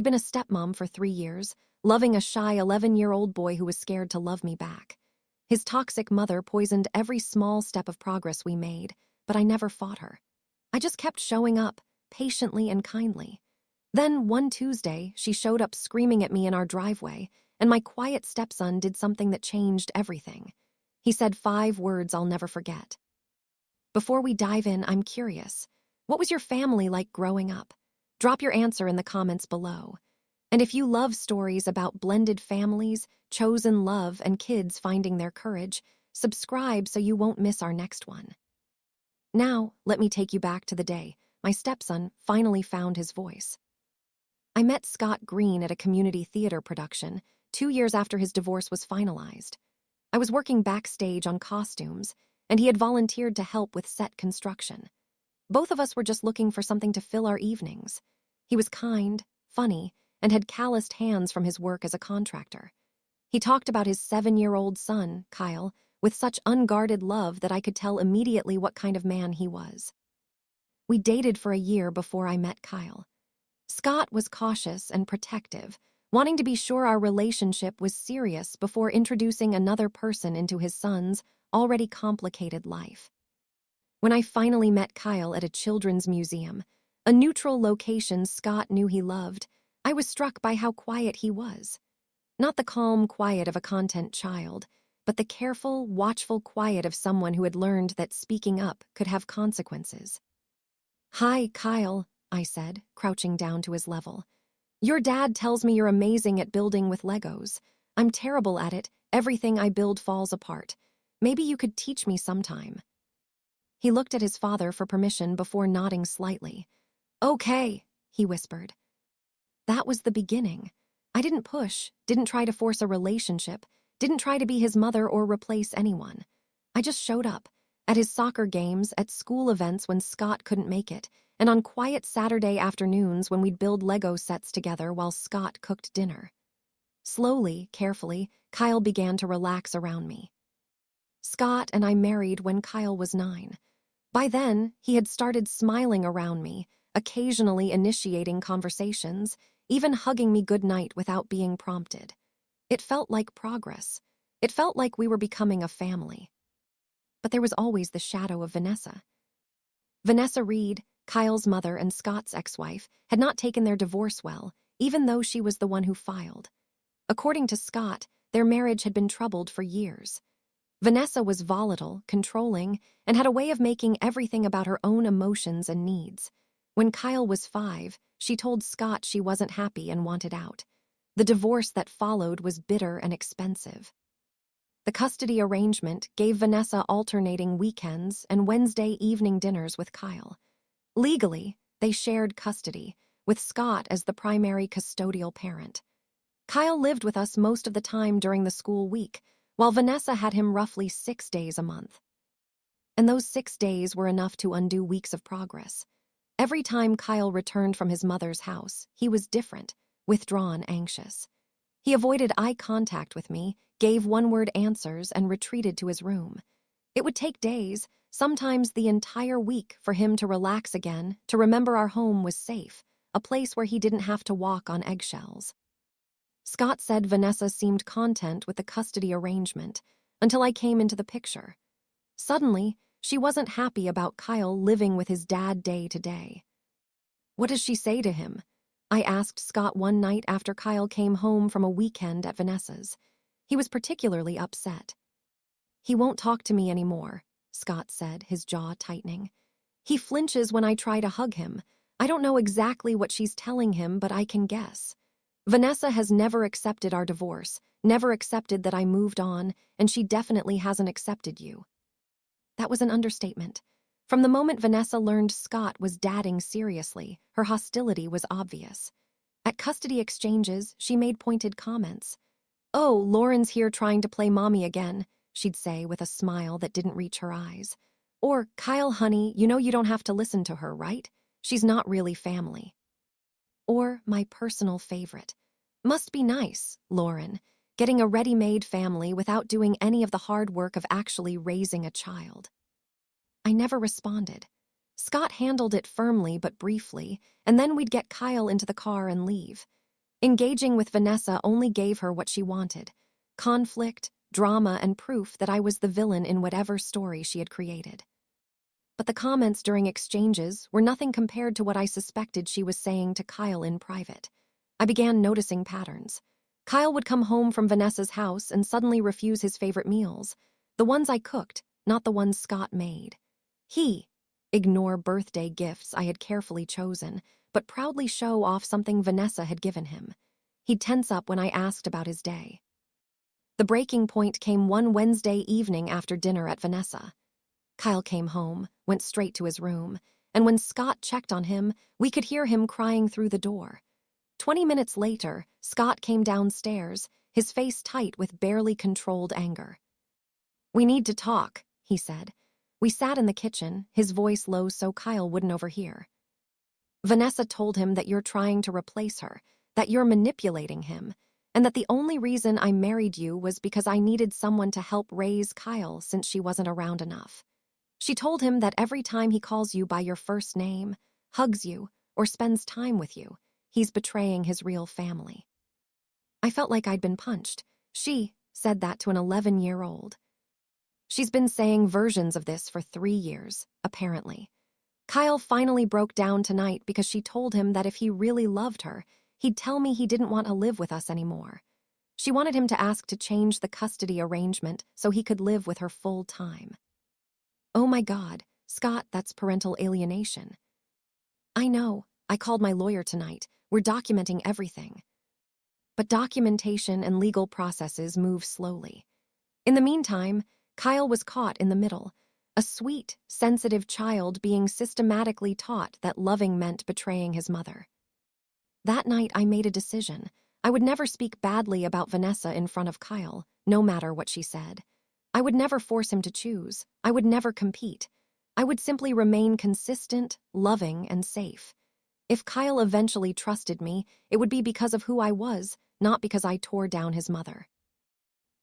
I'd been a stepmom for 3 years, loving a shy 11-year-old boy who was scared to love me back. His toxic mother poisoned every small step of progress we made, but I never fought her. I just kept showing up, patiently and kindly. Then, one Tuesday, she showed up screaming at me in our driveway, and my quiet stepson did something that changed everything. He said 5 words I'll never forget. Before we dive in, I'm curious. What was your family like growing up? Drop your answer in the comments below. And if you love stories about blended families, chosen love, and kids finding their courage, subscribe so you won't miss our next one. Now, let me take you back to the day my stepson finally found his voice. I met Scott Green at a community theater production 2 years after his divorce was finalized. I was working backstage on costumes, and he had volunteered to help with set construction. Both of us were just looking for something to fill our evenings. He was kind, funny, and had calloused hands from his work as a contractor. He talked about his 7-year-old son, Kyle, with such unguarded love that I could tell immediately what kind of man he was. We dated for a year before I met Kyle. Scott was cautious and protective, wanting to be sure our relationship was serious before introducing another person into his son's already complicated life. When I finally met Kyle at a children's museum, a neutral location Scott knew he loved, I was struck by how quiet he was. Not the calm quiet of a content child, but the careful, watchful quiet of someone who had learned that speaking up could have consequences. "Hi, Kyle," I said, crouching down to his level. "Your dad tells me you're amazing at building with Legos. I'm terrible at it. Everything I build falls apart. Maybe you could teach me sometime." He looked at his father for permission before nodding slightly. "Okay," he whispered. That was the beginning. I didn't push, didn't try to force a relationship, didn't try to be his mother or replace anyone. I just showed up, at his soccer games, at school events when Scott couldn't make it, and on quiet Saturday afternoons when we'd build Lego sets together while Scott cooked dinner. Slowly, carefully, Kyle began to relax around me. Scott and I married when Kyle was 9. By then, he had started smiling around me, occasionally initiating conversations, even hugging me goodnight without being prompted. It felt like progress. It felt like we were becoming a family. But there was always the shadow of Vanessa. Vanessa Reed, Kyle's mother and Scott's ex-wife, had not taken their divorce well, even though she was the one who filed. According to Scott, their marriage had been troubled for years. Vanessa was volatile, controlling, and had a way of making everything about her own emotions and needs. When Kyle was 5, she told Scott she wasn't happy and wanted out. The divorce that followed was bitter and expensive. The custody arrangement gave Vanessa alternating weekends and Wednesday evening dinners with Kyle. Legally, they shared custody, with Scott as the primary custodial parent. Kyle lived with us most of the time during the school week, while Vanessa had him roughly 6 days a month. And those 6 days were enough to undo weeks of progress. Every time Kyle returned from his mother's house, he was different, withdrawn, anxious. He avoided eye contact with me, gave one-word answers, and retreated to his room. It would take days, sometimes the entire week, for him to relax again, to remember our home was safe, a place where he didn't have to walk on eggshells. Scott said Vanessa seemed content with the custody arrangement until I came into the picture. Suddenly, she wasn't happy about Kyle living with his dad day to day. "What does she say to him?" I asked Scott one night after Kyle came home from a weekend at Vanessa's. He was particularly upset. "He won't talk to me anymore," Scott said, his jaw tightening. "He flinches when I try to hug him. I don't know exactly what she's telling him, but I can guess. Vanessa has never accepted our divorce, never accepted that I moved on, and she definitely hasn't accepted you." That was an understatement. From the moment Vanessa learned Scott was dadding seriously, her hostility was obvious. At custody exchanges, she made pointed comments. "Oh, Lauren's here trying to play mommy again," she'd say with a smile that didn't reach her eyes. Or, "Kyle, honey, you know you don't have to listen to her, right? She's not really family." Or, my personal favorite, "Must be nice, Lauren, getting a ready-made family without doing any of the hard work of actually raising a child." I never responded. Scott handled it firmly but briefly, and then we'd get Kyle into the car and leave. Engaging with Vanessa only gave her what she wanted: conflict, drama, and proof that I was the villain in whatever story she had created. But the comments during exchanges were nothing compared to what I suspected she was saying to Kyle in private. I began noticing patterns. Kyle would come home from Vanessa's house and suddenly refuse his favorite meals, the ones I cooked, not the ones Scott made. He ignore birthday gifts I had carefully chosen, but proudly show off something Vanessa had given him. He'd tense up when I asked about his day. The breaking point came one Wednesday evening after dinner at Vanessa. Kyle came home, went straight to his room, and when Scott checked on him, we could hear him crying through the door. 20 minutes later, Scott came downstairs, his face tight with barely controlled anger. "We need to talk," he said. We sat in the kitchen, his voice low so Kyle wouldn't overhear. "Vanessa told him that you're trying to replace her, that you're manipulating him, and that the only reason I married you was because I needed someone to help raise Kyle since she wasn't around enough. She told him that every time he calls you by your first name, hugs you, or spends time with you, he's betraying his real family." I felt like I'd been punched. She said that to an 11-year-old. She's been saying versions of this for 3 years, apparently. Kyle finally broke down tonight because she told him that if he really loved her, he'd tell me he didn't want to live with us anymore. She wanted him to ask to change the custody arrangement so he could live with her full time. Oh my God, Scott, that's parental alienation. I know. I called my lawyer tonight. We're documenting everything. But documentation and legal processes move slowly. In the meantime, Kyle was caught in the middle, a sweet, sensitive child being systematically taught that loving meant betraying his mother. That night, I made a decision. I would never speak badly about Vanessa in front of Kyle, no matter what she said. I would never force him to choose. I would never compete. I would simply remain consistent, loving, and safe. If Kyle eventually trusted me, it would be because of who I was, not because I tore down his mother.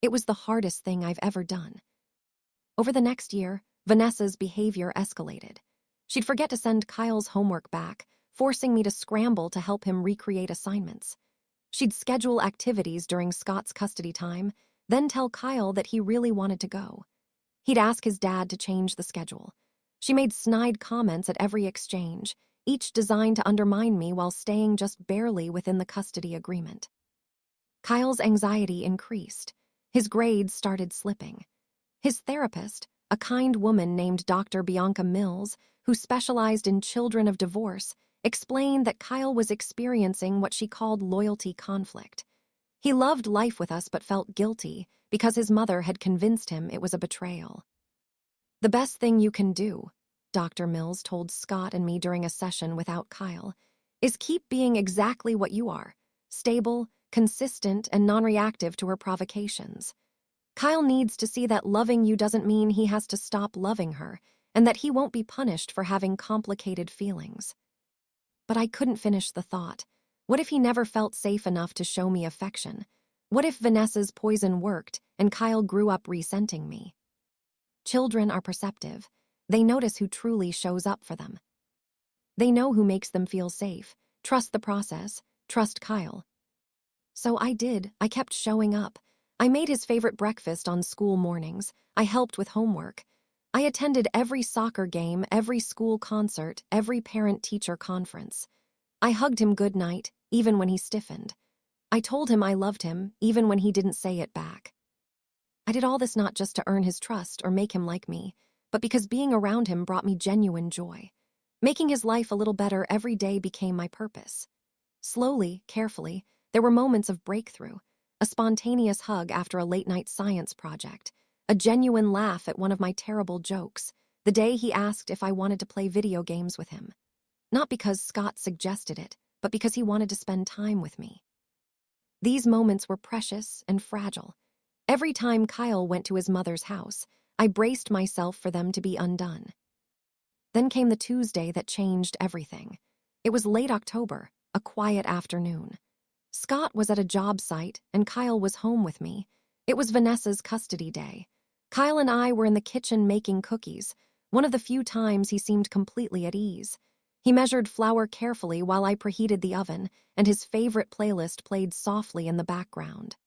It was the hardest thing I've ever done. Over the next year, Vanessa's behavior escalated. She'd forget to send Kyle's homework back, forcing me to scramble to help him recreate assignments. She'd schedule activities during Scott's custody time, then tell Kyle that he really wanted to go. He'd ask his dad to change the schedule. She made snide comments at every exchange, each designed to undermine me while staying just barely within the custody agreement. Kyle's anxiety increased. His grades started slipping. His therapist, a kind woman named Dr. Bianca Mills, who specialized in children of divorce, explained that Kyle was experiencing what she called loyalty conflict. He loved life with us but felt guilty because his mother had convinced him it was a betrayal. "The best thing you can do," Dr. Mills told Scott and me during a session without Kyle, "is keep being exactly what you are, stable, consistent, and non-reactive to her provocations. Kyle needs to see that loving you doesn't mean he has to stop loving her, and that he won't be punished for having complicated feelings." But I couldn't finish the thought. What if he never felt safe enough to show me affection? What if Vanessa's poison worked and Kyle grew up resenting me? Children are perceptive. They notice who truly shows up for them. They know who makes them feel safe. Trust the process. Trust Kyle. So I did. I kept showing up. I made his favorite breakfast on school mornings. I helped with homework. I attended every soccer game, every school concert, every parent-teacher conference. I hugged him goodnight, even when he stiffened. I told him I loved him, even when he didn't say it back. I did all this not just to earn his trust or make him like me, but because being around him brought me genuine joy. Making his life a little better every day became my purpose. Slowly, carefully, there were moments of breakthrough. A spontaneous hug after a late-night science project, a genuine laugh at one of my terrible jokes, the day he asked if I wanted to play video games with him. Not because Scott suggested it, but because he wanted to spend time with me. These moments were precious and fragile. Every time Kyle went to his mother's house, I braced myself for them to be undone. Then came the Tuesday that changed everything. It was late October, a quiet afternoon. Scott was at a job site, and Kyle was home with me. It was Vanessa's custody day. Kyle and I were in the kitchen making cookies, one of the few times he seemed completely at ease. He measured flour carefully while I preheated the oven, and his favorite playlist played softly in the background.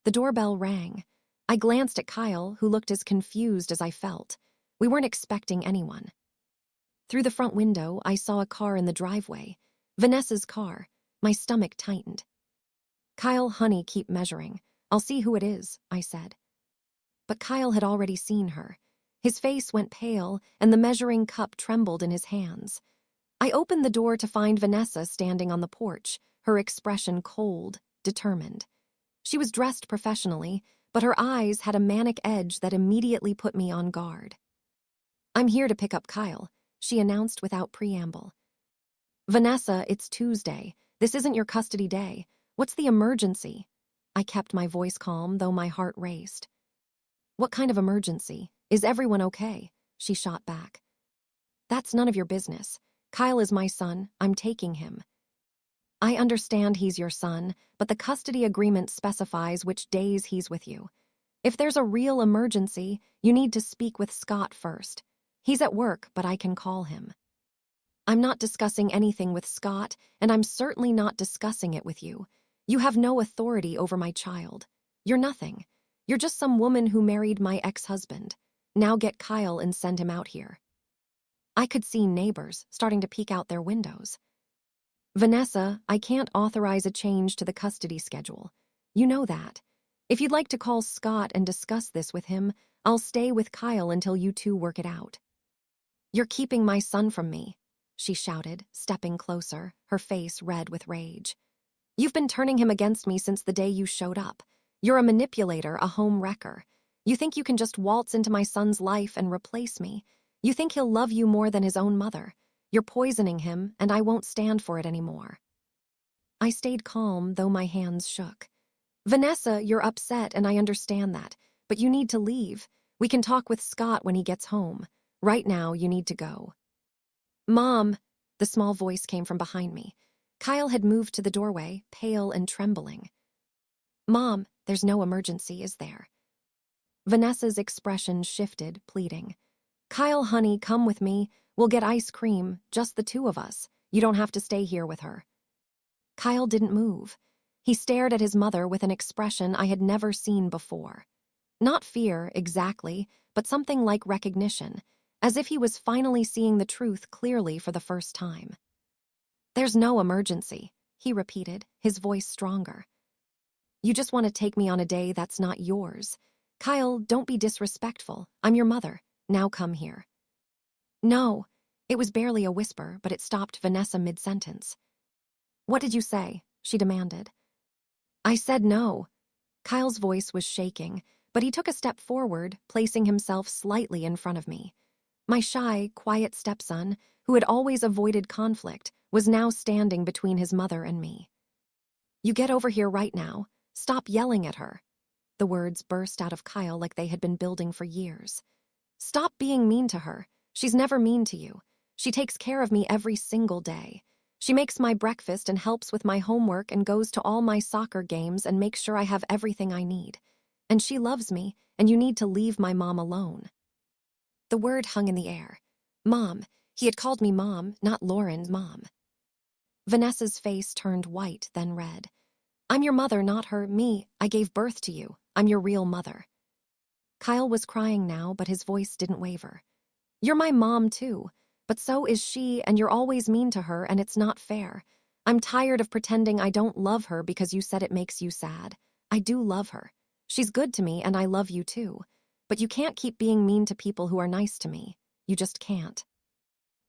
The doorbell rang. I glanced at Kyle, who looked as confused as I felt. We weren't expecting anyone. Through the front window, I saw a car in the driveway. Vanessa's car. My stomach tightened. "Kyle, honey, keep measuring. I'll see who it is," I said. But Kyle had already seen her. His face went pale, and the measuring cup trembled in his hands. I opened the door to find Vanessa standing on the porch, her expression cold, determined. She was dressed professionally, but her eyes had a manic edge that immediately put me on guard. "I'm here to pick up Kyle," she announced without preamble. "Vanessa, it's Tuesday. This isn't your custody day. What's the emergency?" I kept my voice calm, though my heart raced. "What kind of emergency? Is everyone okay?" she shot back. "That's none of your business. Kyle is my son. I'm taking him." "I understand he's your son, but the custody agreement specifies which days he's with you. If there's a real emergency, you need to speak with Scott first. He's at work, but I can call him." "I'm not discussing anything with Scott, and I'm certainly not discussing it with you. You have no authority over my child. You're nothing. You're just some woman who married my ex-husband. Now get Kyle and send him out here." I could see neighbors starting to peek out their windows. "Vanessa, I can't authorize a change to the custody schedule. You know that. If you'd like to call Scott and discuss this with him, I'll stay with Kyle until you two work it out." "You're keeping my son from me," she shouted, stepping closer, her face red with rage. "You've been turning him against me since the day you showed up. You're a manipulator, a home wrecker. You think you can just waltz into my son's life and replace me. You think he'll love you more than his own mother. You're poisoning him, and I won't stand for it anymore." I stayed calm, though my hands shook. "Vanessa, you're upset, and I understand that, but you need to leave. We can talk with Scott when he gets home. Right now, you need to go." "Mom," the small voice came from behind me. Kyle had moved to the doorway, pale and trembling. "Mom, there's no emergency, is there?" Vanessa's expression shifted, pleading. "Kyle, honey, come with me. We'll get ice cream, just the two of us. You don't have to stay here with her." Kyle didn't move. He stared at his mother with an expression I had never seen before. Not fear, exactly, but something like recognition, as if he was finally seeing the truth clearly for the first time. "There's no emergency," he repeated, his voice stronger. "You just want to take me on a day that's not yours. Kyle, don't be disrespectful. I'm your mother. Now come here." "No." It was barely a whisper, but it stopped Vanessa mid-sentence. "What did you say?" she demanded. "I said no." Kyle's voice was shaking, but he took a step forward, placing himself slightly in front of me. My shy, quiet stepson, who had always avoided conflict, was now standing between his mother and me. "You get over here right now. Stop yelling at her." The words burst out of Kyle like they had been building for years. "Stop being mean to her. She's never mean to you. She takes care of me every single day. She makes my breakfast and helps with my homework and goes to all my soccer games and makes sure I have everything I need. And she loves me, and you need to leave my mom alone." The word hung in the air. Mom. He had called me Mom, not Lauren's mom. Vanessa's face turned white, then red. "I'm your mother, not her, me. I gave birth to you. I'm your real mother." Kyle was crying now, but his voice didn't waver. "You're my mom, too. But so is she, and you're always mean to her, and it's not fair. I'm tired of pretending I don't love her because you said it makes you sad. I do love her. She's good to me, and I love you, too. But you can't keep being mean to people who are nice to me. You just can't."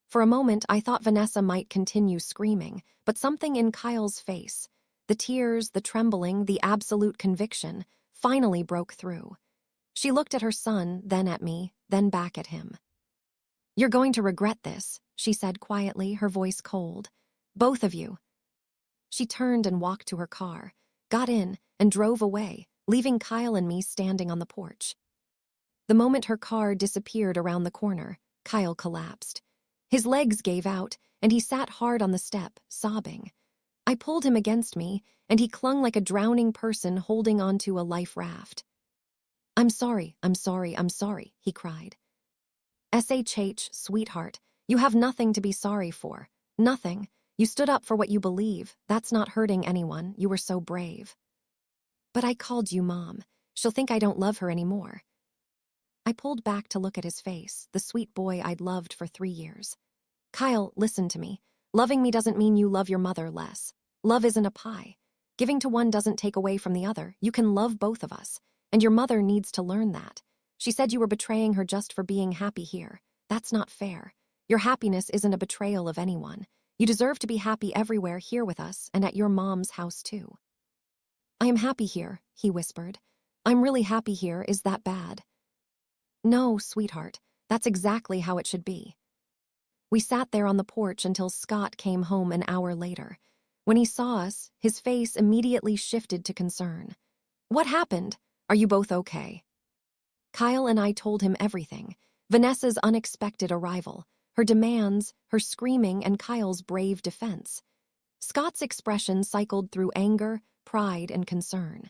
For a moment, I thought Vanessa might continue screaming, but something in Kyle's face, the tears, the trembling, the absolute conviction, finally broke through. She looked at her son, then at me, then back at him. "You're going to regret this," she said quietly, her voice cold. "Both of you." She turned and walked to her car, got in, and drove away, leaving Kyle and me standing on the porch. The moment her car disappeared around the corner, Kyle collapsed. His legs gave out, and he sat hard on the step, sobbing. I pulled him against me, and he clung like a drowning person holding onto a life raft. I'm sorry, he cried. "SHH, sweetheart, You have nothing to be sorry for. Nothing. You stood up for what you believe. That's not hurting anyone. You were so brave. But I called you Mom. She'll think I don't love her anymore. I pulled back to look at his face, the sweet boy I'd loved for 3 years. Kyle, listen to me. Loving me doesn't mean you love your mother less. Love isn't a pie. Giving to one doesn't take away from the other. You can love both of us. And your mother needs to learn that. She said you were betraying her just for being happy here. That's not fair. Your happiness isn't a betrayal of anyone. You deserve to be happy everywhere here with us and at your mom's house too. I am happy here, he whispered. I'm really happy here. Is that bad? No, sweetheart. That's exactly how it should be. We sat there on the porch until Scott came home an hour later. When he saw us, his face immediately shifted to concern. What happened? Are you both okay? Kyle and I told him everything. Vanessa's unexpected arrival, her demands, her screaming, and Kyle's brave defense. Scott's expression cycled through anger, pride, and concern.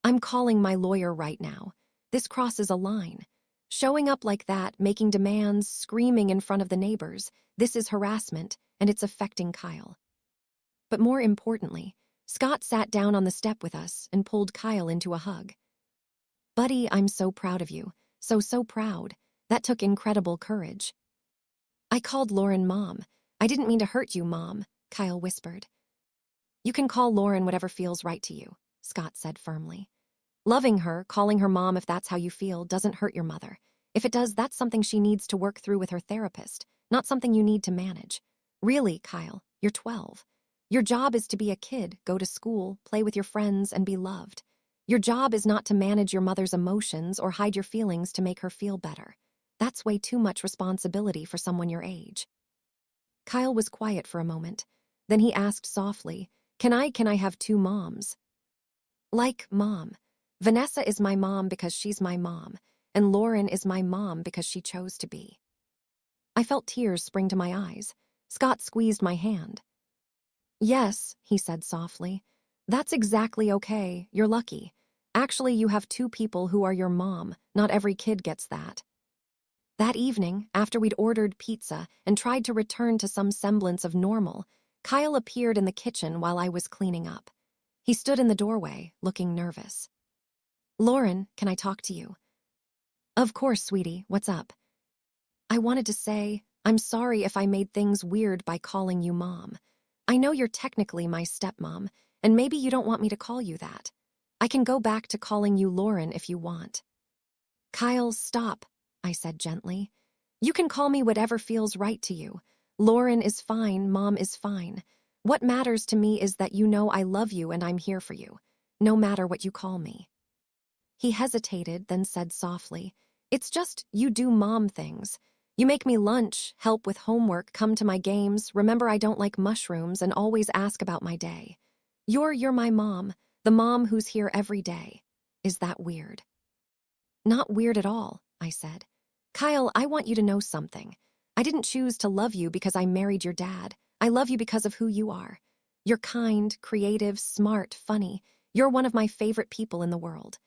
I'm calling my lawyer right now. This crosses a line. Showing up like that, making demands, screaming in front of the neighbors, this is harassment, and it's affecting Kyle. But more importantly, Scott sat down on the step with us and pulled Kyle into a hug. Buddy, I'm so proud of you. So proud. That took incredible courage. I called Lauren Mom. I didn't mean to hurt you, Mom, Kyle whispered. You can call Lauren whatever feels right to you, Scott said firmly. Loving her, calling her mom if that's how you feel, doesn't hurt your mother. If it does, that's something she needs to work through with her therapist, not something you need to manage. Really, Kyle, you're 12. Your job is to be a kid, go to school, play with your friends, and be loved. Your job is not to manage your mother's emotions or hide your feelings to make her feel better. That's way too much responsibility for someone your age. Kyle was quiet for a moment. Then he asked softly, Can I have 2 moms? Like Mom. Vanessa is my mom because she's my mom, and Lauren is my mom because she chose to be. I felt tears spring to my eyes. Scott squeezed my hand. Yes, he said softly. That's exactly okay. You're lucky. Actually, you have 2 people who are your mom. Not every kid gets that. That evening, after we'd ordered pizza and tried to return to some semblance of normal, Kyle appeared in the kitchen while I was cleaning up. He stood in the doorway, looking nervous. Lauren, can I talk to you? Of course, sweetie. What's up? I wanted to say, I'm sorry if I made things weird by calling you Mom. I know you're technically my stepmom, and maybe you don't want me to call you that. I can go back to calling you Lauren if you want. Kyle, stop, I said gently. You can call me whatever feels right to you. Lauren is fine, Mom is fine. What matters to me is that you know I love you and I'm here for you, no matter what you call me. He hesitated, then said softly, It's just you do mom things. You make me lunch, help with homework, come to my games, remember I don't like mushrooms, and always ask about my day. You're my mom, the mom who's here every day. Is that weird? Not weird at all, I said. Kyle, I want you to know something. I didn't choose to love you because I married your dad. I love you because of who you are. You're kind, creative, smart, funny. You're one of my favorite people in the world.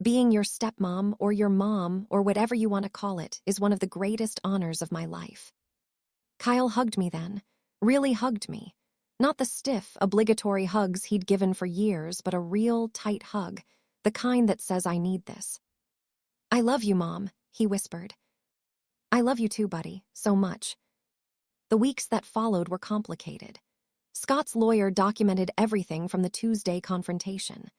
Being your stepmom or your mom or whatever you want to call it is one of the greatest honors of my life. Kyle hugged me then, really hugged me. Not the stiff, obligatory hugs he'd given for years, but a real, tight hug, the kind that says I need this. I love you, Mom, he whispered. I love you too, buddy, so much. The weeks that followed were complicated. Scott's lawyer documented everything from the Tuesday confrontation.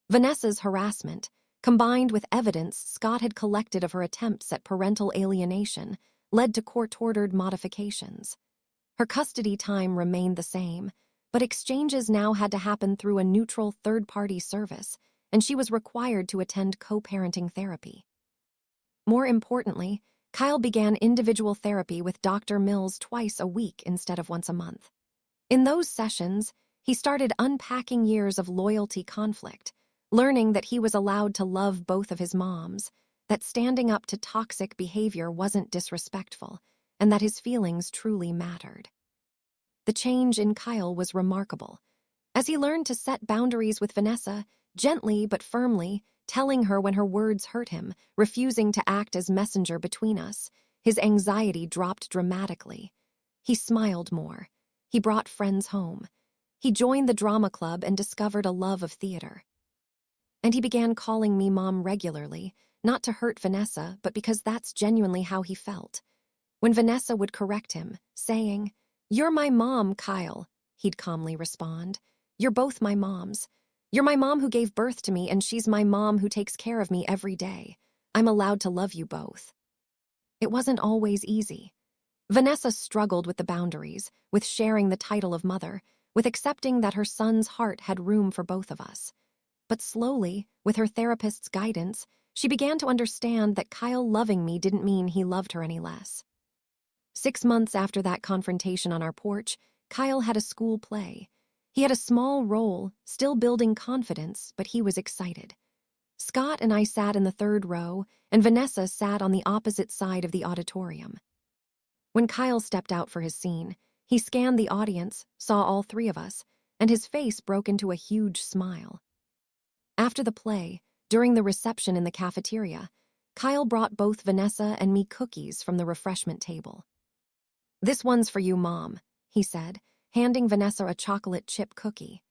Vanessa's harassment, combined with evidence Scott had collected of her attempts at parental alienation, led to court-ordered modifications. Her custody time remained the same, but exchanges now had to happen through a neutral third-party service, and she was required to attend co-parenting therapy. More importantly, Kyle began individual therapy with Dr. Mills twice a week instead of once a month. In those sessions, he started unpacking years of loyalty conflict, learning that he was allowed to love both of his moms, that standing up to toxic behavior wasn't disrespectful, and that his feelings truly mattered. The change in Kyle was remarkable. As he learned to set boundaries with Vanessa, gently but firmly, telling her when her words hurt him, refusing to act as messenger between us, His anxiety dropped dramatically. He smiled more. He brought friends home. He joined the drama club and discovered a love of theater. And he began calling me Mom regularly, not to hurt Vanessa, but because that's genuinely how he felt. When Vanessa would correct him, saying, "You're my mom, Kyle," he'd calmly respond, "You're both my moms. You're my mom who gave birth to me, and she's my mom who takes care of me every day. I'm allowed to love you both." It wasn't always easy. Vanessa struggled with the boundaries, with sharing the title of mother, with accepting that her son's heart had room for both of us. But slowly, with her therapist's guidance, she began to understand that Kyle loving me didn't mean he loved her any less. 6 months after that confrontation on our porch, Kyle had a school play. He had a small role, still building confidence, but he was excited. Scott and I sat in the third row, and Vanessa sat on the opposite side of the auditorium. When Kyle stepped out for his scene, he scanned the audience, saw all three of us, and his face broke into a huge smile. After the play, during the reception in the cafeteria, Kyle brought both Vanessa and me cookies from the refreshment table. "This one's for you, Mom," he said, handing Vanessa a chocolate chip cookie.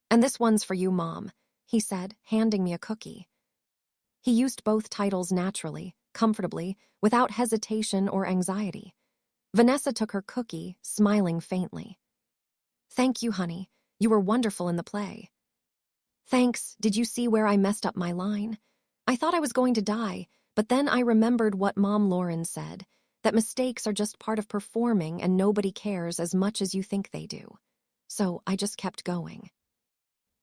"And this one's for you, Mom," he said, handing me a cookie. He used both titles naturally, comfortably, without hesitation or anxiety. Vanessa took her cookie, smiling faintly. "Thank you, honey. You were wonderful in the play." "Thanks. Did you see where I messed up my line? I thought I was going to die, but then I remembered what Mom Lauren said, that mistakes are just part of performing and nobody cares as much as you think they do. So I just kept going."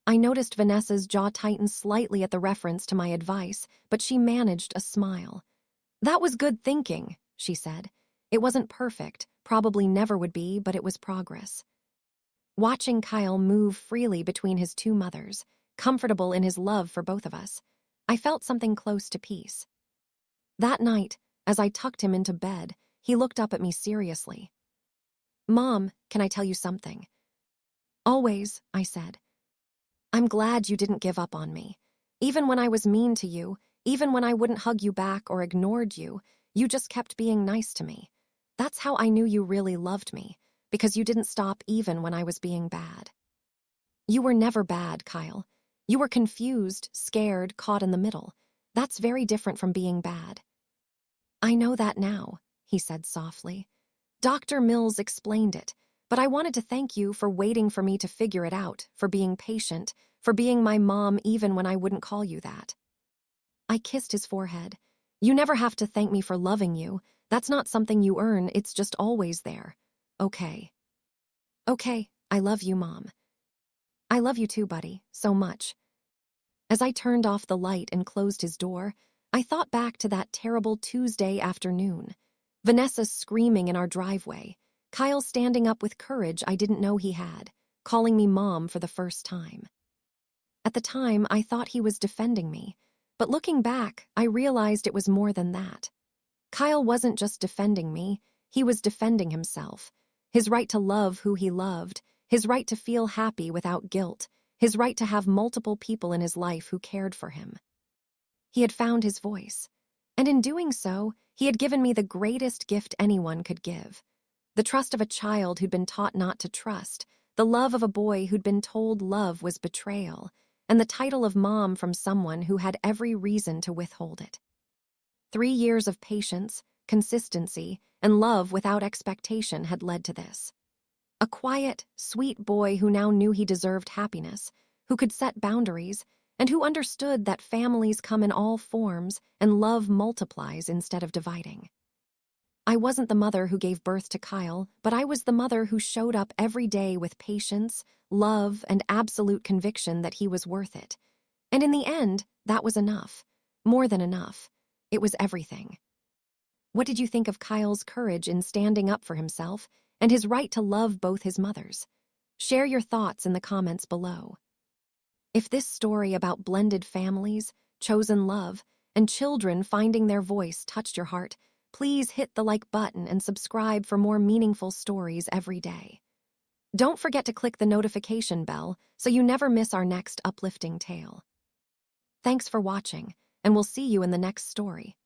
I noticed Vanessa's jaw tighten slightly at the reference to my advice, but she managed a smile. "That was good thinking," she said. "It wasn't perfect, probably never would be, but it was progress." Watching Kyle move freely between his two mothers, comfortable in his love for both of us, I felt something close to peace. That night, as I tucked him into bed, he looked up at me seriously. "Mom, can I tell you something?" "Always," I said. "I'm glad you didn't give up on me. Even when I was mean to you, even when I wouldn't hug you back or ignored you, you just kept being nice to me. That's how I knew you really loved me, because you didn't stop even when I was being bad." "You were never bad, Kyle. You were confused, scared, caught in the middle. That's very different from being bad." "I know that now," he said softly. "Dr. Mills explained it, but I wanted to thank you for waiting for me to figure it out, for being patient, for being my mom even when I wouldn't call you that." I kissed his forehead. "You never have to thank me for loving you. That's not something you earn, it's just always there. Okay." "Okay, I love you, Mom." "I love you too, buddy, so much." As I turned off the light and closed his door, I thought back to that terrible Tuesday afternoon. Vanessa screaming in our driveway, Kyle standing up with courage I didn't know he had, calling me Mom for the first time. At the time, I thought he was defending me, but looking back, I realized it was more than that. Kyle wasn't just defending me, he was defending himself. His right to love who he loved, his right to feel happy without guilt, his right to have multiple people in his life who cared for him. He had found his voice, and in doing so, he had given me the greatest gift anyone could give. The trust of a child who'd been taught not to trust, the love of a boy who'd been told love was betrayal, and the title of mom from someone who had every reason to withhold it. 3 years of patience, consistency, and love without expectation had led to this. A quiet, sweet boy who now knew he deserved happiness, who could set boundaries, and who understood that families come in all forms and love multiplies instead of dividing. I wasn't the mother who gave birth to Kyle, but I was the mother who showed up every day with patience, love, and absolute conviction that he was worth it. And in the end, that was enough. More than enough. It was everything. What did you think of Kyle's courage in standing up for himself and his right to love both his mothers? Share your thoughts in the comments below. If this story about blended families, chosen love, and children finding their voice touched your heart, please hit the like button and subscribe for more meaningful stories every day. Don't forget to click the notification bell so you never miss our next uplifting tale. Thanks for watching, and we'll see you in the next story.